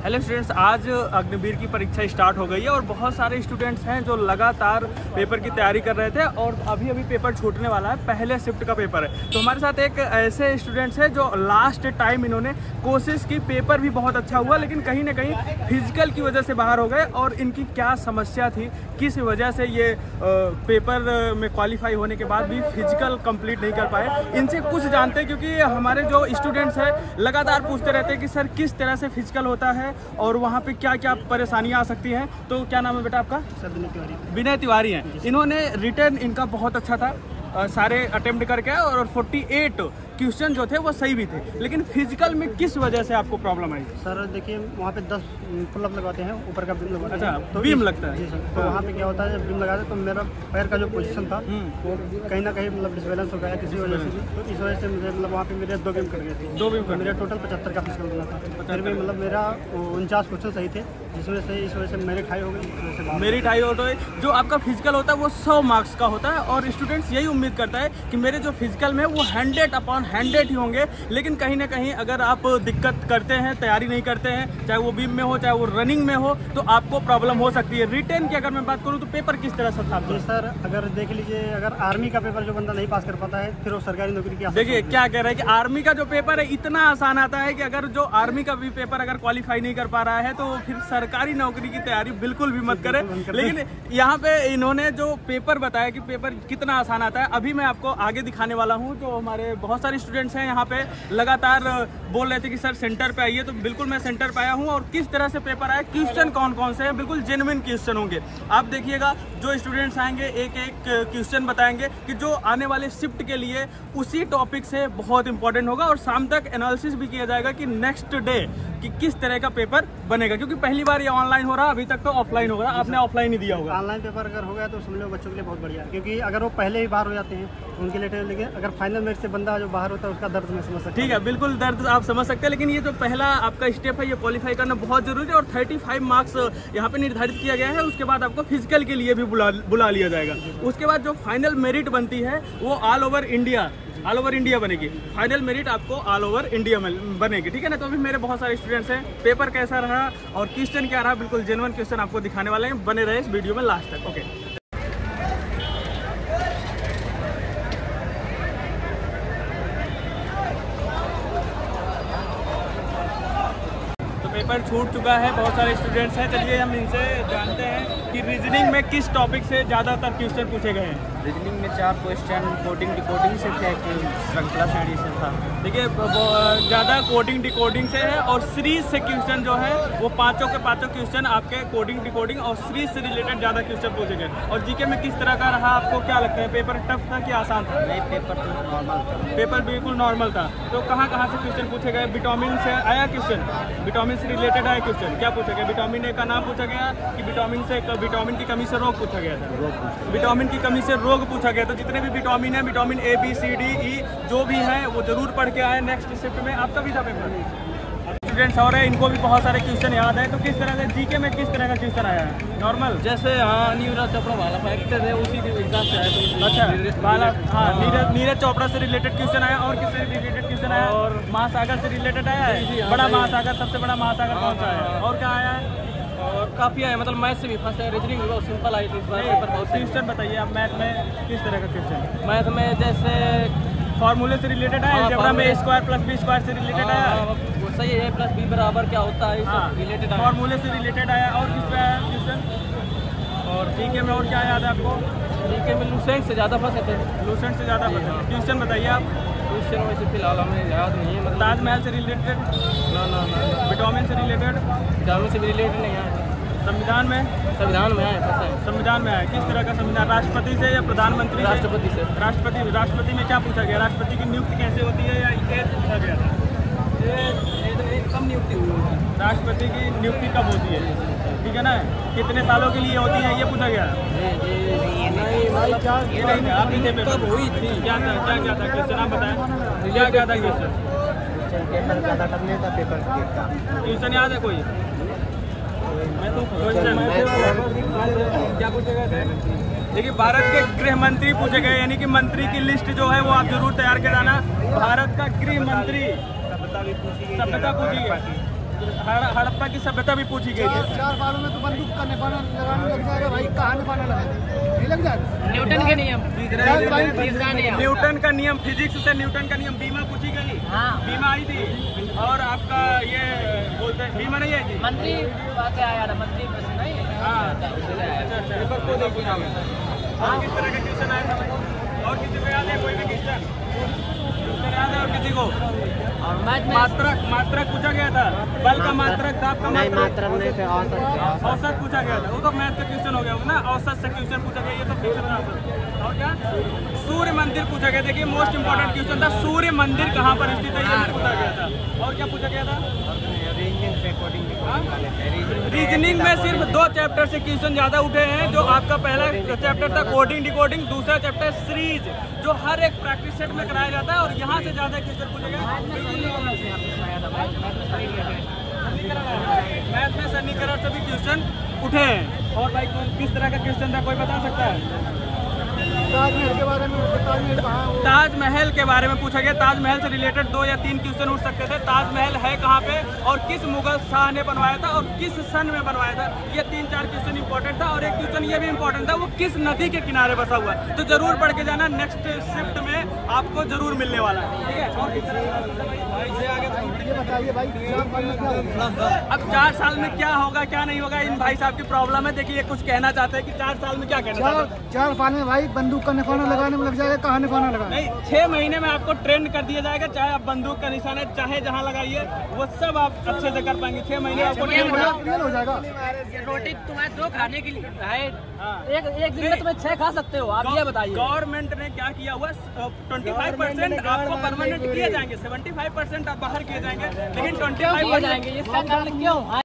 Hello students, आज अग्निवीर की परीक्षा स्टार्ट हो गई है और बहुत सारे स्टूडेंट्स हैं जो लगातार पेपर की तैयारी कर रहे थे और अभी अभी पेपर छूटने वाला है। पहले शिफ्ट का पेपर है, तो हमारे साथ एक ऐसे स्टूडेंट्स हैं जो लास्ट टाइम इन्होंने कोशिश की, पेपर भी बहुत अच्छा हुआ, लेकिन कहीं ना कहीं फिजिकल की वजह से बाहर हो गए। और इनकी क्या समस्या थी, किस वजह से ये पेपर में क्वालिफाई होने के बाद भी फिजिकल कंप्लीट नहीं कर पाए, इनसे कुछ जानते हैं। क्योंकि हमारे जो स्टूडेंट्स हैं लगातार पूछते रहते हैं कि सर किस तरह से फिजिकल होता है और वहाँ पे क्या क्या परेशानियाँ आ सकती हैं। तो क्या नाम है बेटा आपका? सर विनय तिवारी हैं। इन्होंने रिटर्न इनका बहुत अच्छा था, सारे अटेम्प्ट करके और 48 क्वेश्चन जो थे वो सही भी थे, लेकिन फिजिकल में किस वजह से आपको प्रॉब्लम आई? सर देखिए, वहाँ पे 10 पुलअप लगाते हैं, ऊपर का बीम लगाते हैं। अच्छा, तो बीम लगता है जी सर। तो वहाँ पे क्या होता है, जब बीम लगाते हैं तो मेरा पैर का जो पोजीशन था वो कहीं ना कहीं मतलब डिसबैलेंस हो गया किसी वजह से भी। तो इस वजह से मुझे मतलब वहाँ पे मेरे 2 बीम कट गए थे। 2 बीम कट, मेरा टोटल 75 का फिजिकल बना था। फिर भी मतलब मेरा 49 क्वेश्चन सही थे, जिसमें से इस वजह से मेरिट हाई हो गई। मेरिट हाई हो गई। जो आपका फिजिकल होता है वो 100 मार्क्स का होता है और स्टूडेंट्स यही उम्मीद करता है कि मेरे जो फिजिकल में वो 100/100 ही होंगे। लेकिन कहीं ना कहीं अगर आप दिक्कत करते हैं, तैयारी नहीं करते हैं, चाहे वो बीम में हो चाहे वो रनिंग में हो, तो आपको प्रॉब्लम हो सकती है। रिटेन की अगर मैं बात करूं तो पेपर किस तरह से था? जी सर, अगर देख लीजिए, अगर आर्मी का पेपर जो बंदा नहीं पास कर पाता है फिर वो सरकारी नौकरी की। देखिए क्या कह रहे हैं कि आर्मी का जो पेपर है इतना आसान आता है कि अगर जो आर्मी का भी पेपर अगर क्वालिफाई नहीं कर पा रहा है तो फिर सरकारी नौकरी की तैयारी बिल्कुल भी मत करें। लेकिन यहाँ पे इन्होंने जो पेपर बताया कि पेपर कितना आसान आता है, अभी मैं आपको आगे दिखाने वाला हूँ। तो हमारे बहुत सारे स्टूडेंट्स हैं यहाँ पे लगातार बोल रहे थे कि सर सेंटर पे आइए, तो बिल्कुल मैं सेंटर पे आया हूँ। और किस तरह से पेपर आया, क्वेश्चन कौन कौन से हैं, बिल्कुल जेन्युइन क्वेश्चन होंगे। आप देखिएगा, जो स्टूडेंट्स आएंगे एक एक क्वेश्चन बताएंगे कि जो आने वाले शिफ्ट के लिए उसी टॉपिक से बहुत इंपॉर्टेंट होगा। और शाम तक एनालिसिस भी किया जाएगा कि नेक्स्ट डे कि किस तरह का पेपर बनेगा। क्योंकि पहली बार ये ऑनलाइन हो रहा, अभी तक तो ऑफलाइन होगा। आपने ऑफलाइन ही दिया होगा। ऑनलाइन पेपर अगर हो गया तो समझ लो बच्चों के लिए बहुत बढ़िया है, क्योंकि अगर वो पहले ही बाहर हो जाते हैं तो उनके लिए। लेकिन अगर फाइनल मेरिट से बंदा जो बाहर होता है उसका दर्द मैं समझ सकता हूं। ठीक है, बिल्कुल दर्द आप समझ सकते हैं, लेकिन ये जो पहला आपका स्टेप है ये क्वालिफाई करना बहुत जरूरी है। और 35 मार्क्स यहाँ पे निर्धारित किया गया है। उसके बाद आपको फिजिकल के लिए भी बुला लिया जाएगा। उसके बाद जो फाइनल मेरिट बनती है वो ऑल ओवर इंडिया बनेगी। फाइनल मेरिट आपको ऑल ओवर इंडिया में बनेगी, ठीक है ना। तो अभी मेरे बहुत सारे स्टूडेंट्स हैं, पेपर कैसा रहा और क्वेश्चन क्या रहा, बिल्कुल जेन्युइन क्वेश्चन आपको दिखाने वाले हैं। बने रहे इस वीडियो में लास्ट तक। ओके, पेपर छूट चुका है, बहुत सारे स्टूडेंट्स हैं। चलिए हम इनसे जानते हैं कि रीजनिंग में किस टॉपिक से ज़्यादातर क्वेश्चन पूछे गए हैं। रीजनिंग में 4 क्वेश्चन कोडिंग डिकोडिंग से थे, श्रृंखला श्रेणी से था। देखिए ज़्यादा कोडिंग डिकोडिंग से है और सीरीज से क्वेश्चन जो है वो पाँचों के पाँचों क्वेश्चन आपके कोडिंग डिकोडिंग और सीरीज से रिलेटेड ज़्यादा क्वेश्चन पूछे गए। और जीके में किस तरह का रहा, आपको क्या लगता है, पेपर टफ था कि आसान था? नहीं, पेपर तो नॉर्मल था। पेपर बिल्कुल नॉर्मल था। तो कहाँ से क्वेश्चन पूछे गए? विटामिन से आया क्वेश्चन, विटामिन से रिलेटेड आया क्वेश्चन। क्या पूछा गया? विटामिन ए का नाम पूछा गया कि विटामिन की कमी से रोग पूछा गया था? विटामिन की कमी से रोग पूछा गया। तो जितने भी विटामिन है, vitamin A B C D E जो भी है वो जरूर पढ़ के आए। नेक्स्ट शिफ्ट में आपका भी था पेपर। स्टूडेंट्स और है, इनको भी बहुत सारे क्वेश्चन याद है। तो किस तरह से जीके में किस तरह का क्वेश्चन आया है? नॉर्मल जैसे नीरज चोपड़ा वाला फैक्टर है उसी के हिसाब से आया। अच्छा वाला, नीरज चोपड़ा से रिलेटेड क्वेश्चन आया। और किससे रिलेटेड क्वेश्चन आया? और महासागर से रिलेटेड आया है। बड़ा महासागर, सबसे बड़ा महासागर कौन सा है? और क्या आया है? और काफ़ी आया, मतलब मैथ से भी फंसे। रीजनिंग भी बहुत सिंपल आई थी इस बार पेपर। बहुत क्वेश्चन बताइए आप मैथ में किस तरह का क्वेश्चन? मैथ में जैसे फॉर्मूले से रिलेटेड है, अलजेब्रा में a² + b² से रिलेटेड आया। वो सही है, a + b बराबर क्या होता है, रिलेटेड फॉर्मूले से रिलेटेड आया। और किस पे आया क्वेश्चन? और जीके में और क्या याद है आपको? जीके में लूसेंट से ज़्यादा फंसे थे। लूसेंट से ज़्यादा फंसे थे। क्वेश्चन बताइए आप। क्वेश्चन वैसे फिलहाल हमें याद नहीं है। मतलब ताजमहल से रिलेटेड ना। विटामिन से रिलेटेड? विटामिन से भी रिलेटेड नहीं आया। संविधान में आया। संविधान में आया। किस तरह का संविधान? राष्ट्रपति से या प्रधानमंत्री? राष्ट्रपति से। राष्ट्रपति में क्या पूछा गया? राष्ट्रपति की नियुक्ति कैसे होती है या एज पूछा गया था? कब नियुक्ति हुई होगी? राष्ट्रपति की नियुक्ति कब होती है, ठीक है ना? कितने सालों के लिए होती है ये पूछा गया? ये नहीं था। आप नीचे पेपर कब हुई थी? क्या था क्वेश्चन आप बताएं। क्या था क्वेश्चन? क्वेश्चन याद है कोई? क्या पूछे गए थे? देखिए भारत के गृह मंत्री पूछे गए, यानी कि मंत्री की लिस्ट जो है वो आप जरूर तैयार कराना। भारत का गृह मंत्री, सभ्यता पूछी गई। हड़प्पा की सभ्यता भी पूछी गई है। 4 सालों में तो बंदूक का निशाना लगाने लग जाएगा भाई, कहाँ निशाना लगाएगा, नहीं लग जाएगा। न्यूटन के नियम, न्यूटन का नियम, फिजिक्स से न्यूटन का नियम। बीमा पूछी गई, बीमा आई थी। और आपका ये बोलते हैं बीमा नहीं आई थी, मंत्री बात आया था, मंत्री प्रश्न नहीं। हाँ अच्छा, पेपर को नहीं पूछा मैं। और किस तरह का क्वेश्चन आया था? और किसी को याद है कोई भी क्वेश्चन याद है? और किसी को? और मात्रक पूछा गया था, बल का मात्रक, दाब का मात्रक, नहीं, औसत पूछा गया था। वो तो मैथ का क्वेश्चन हो गया ना, औसत से क्वेश्चन पूछा गया, ये तो फिक्स था। और क्या सूर्य मंदिर पूछा गया, देखिए मोस्ट इंपोर्टेंट क्वेश्चन था, सूर्य मंदिर कहाँ पर स्थित है, ये पूछा गया था। और क्या पूछा गया था? रीजनिंग में सिर्फ 2 चैप्टर से क्वेश्चन ज्यादा उठे हैं। जो आपका पहला चैप्टर था कोडिंग डिकोडिंग, दूसरा चैप्टर सीरीज, जो हर एक प्रैक्टिस सेट में कराया जाता है, और यहाँ से ज्यादा क्वेश्चन पूछे गए। मैथ में सन्निकरण से भी क्वेश्चन उठे हैं। और भाई किस तरह का क्वेश्चन था, कोई बता सकता है? ताजमहल के बारे में, ताजमहल के बारे में पूछा गया। ताजमहल से रिलेटेड 2 या 3 क्वेश्चन उठ सकते थे। ताजमहल है कहाँ पे, और किस मुगल शाह ने बनवाया था, और किस सन में बनवाया था, ये 3-4 क्वेश्चन इंपॉर्टेंट था। और एक क्वेश्चन ये भी इंपॉर्टेंट था, वो किस नदी के किनारे बसा हुआ है। तो जरूर पढ़ के जाना, नेक्स्ट शिफ्ट में आपको जरूर मिलने वाला है, ठीक है। और किस ये बताइए भाई, 4 साल में क्या होगा? अब 4 साल में क्या होगा क्या नहीं होगा, इन भाई साहब की प्रॉब्लम है। देखिए ये कुछ कहना चाहते हैं कि 4 साल में क्या कहना चाहते हैं। 4 साल में भाई बंदूक का निशाना लगाने में लग जाएगा, कहाँ निशाना लगाना? नहीं, 6 महीने में आपको ट्रेंड कर दिया जाएगा। चाहे आप बंदूक का निशाना चाहे जहाँ लगाइए, वो सब आप अच्छे से कर पाएंगे। 6 महीने आपको ट्रेंड हो जाएगा। रोटी तुम्हारे 2 खाने के लिए है, एक दिन में तुम्हें 6 खा सकते हो, आप ये बताइए। गवर्नमेंट ने क्या किया हुआ, 25% आपको परमानेंट किए जाएंगे, 75% आप बाहर किए जाएंगे, लेकिन 25% जाएंगे, इसका कारण क्यों?